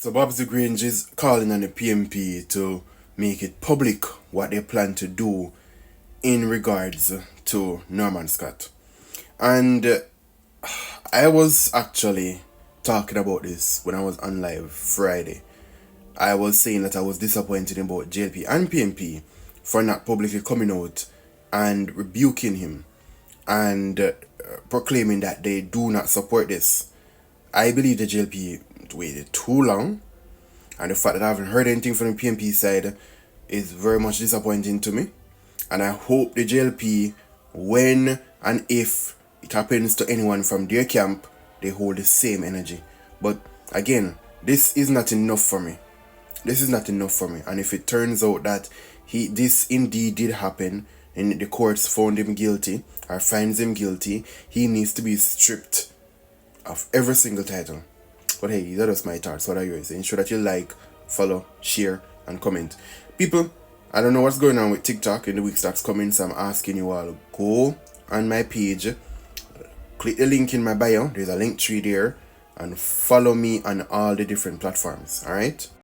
So Babsy Grange is calling on the PNP to make it public what they plan to do in regards to Norman Scott. And I was actually talking about this when I was on live Friday. I was saying that I was disappointed in both JLP and PNP for not publicly coming out and rebuking him and proclaiming that they do not support this. I believe the JLP waited too long, and the fact that I haven't heard anything from the PNP side is very much disappointing to me. And I hope the JLP, when and if it happens to anyone from their camp, they hold the same energy. But again, this is not enough for me. This is not enough for me. And if it turns out that this indeed did happen, and the courts found him guilty or finds him guilty, he needs to be stripped of every single title. But hey, that was my thoughts. What are yours? Ensure that you like, follow, share, and comment. People, I don't know what's going on with TikTok in the weeks that's coming, so I'm asking you all, go on my page, click the link in my bio, there's a link tree there, and follow me on all the different platforms. Alright?